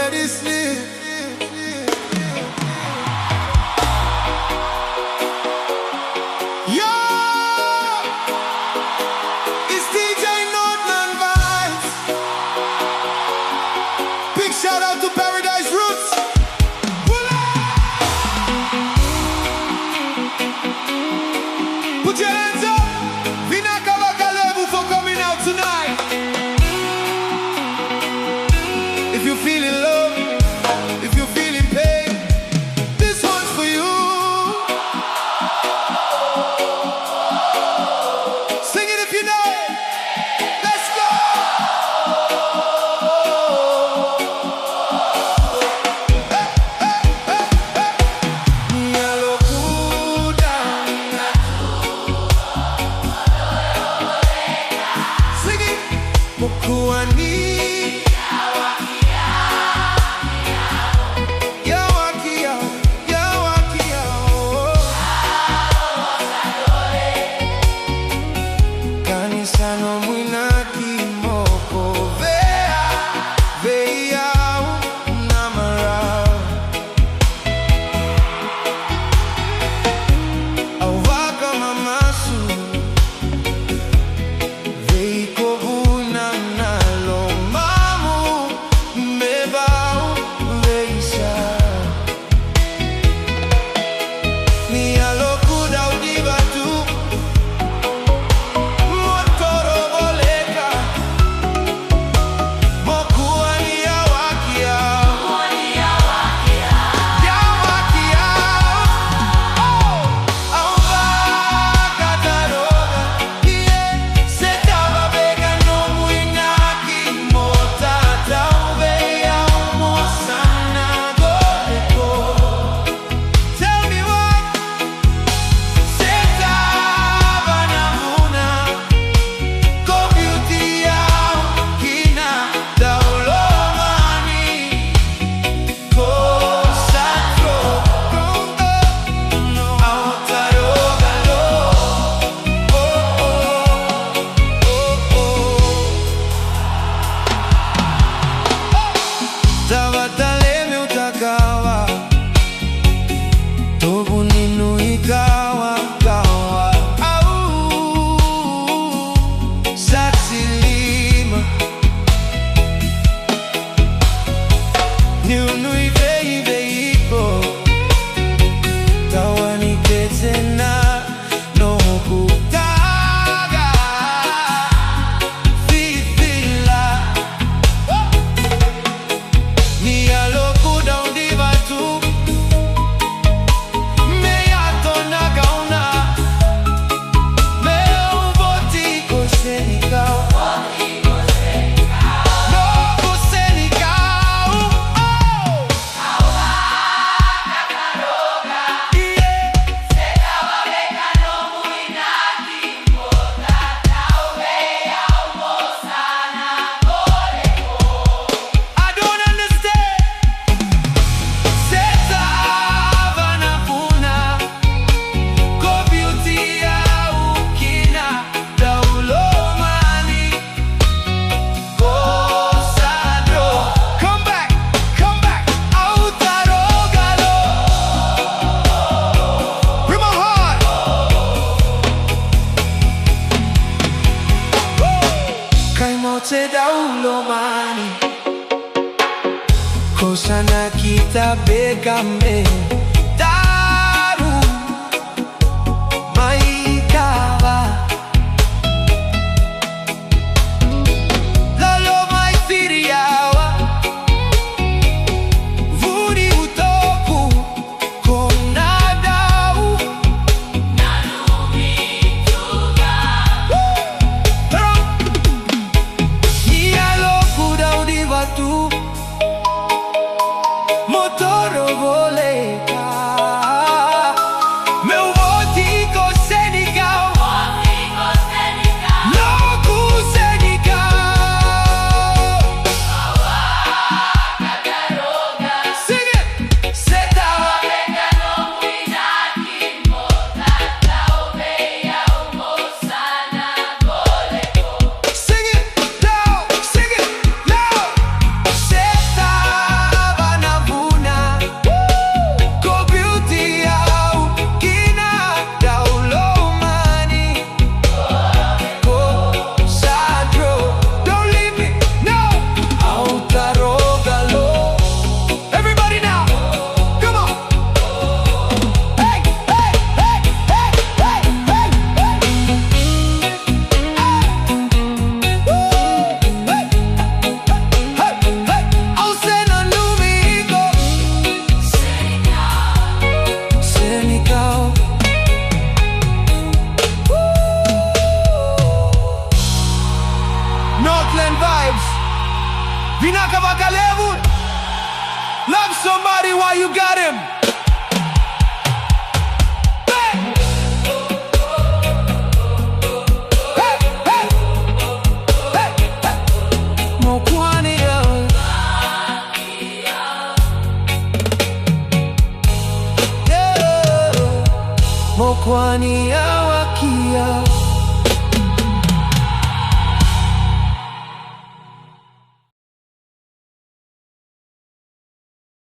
already sleep. Yo, it's DJ Northland Vibes. Big shout out to Paradise Roots. Put your hands up. Taroga Lo for coming out tonight. If you're feeling love, if you're feeling pain, this one's for you. Sing it if you know it. Let's go. Sing it. Mokuani. Kosana kita begame daru maikawa lalo mai firiawa vuri utoku konadau nanumi tuga Nialo kudau di batu Motoro boleka Grandma, you got him. Mokwani ya wakia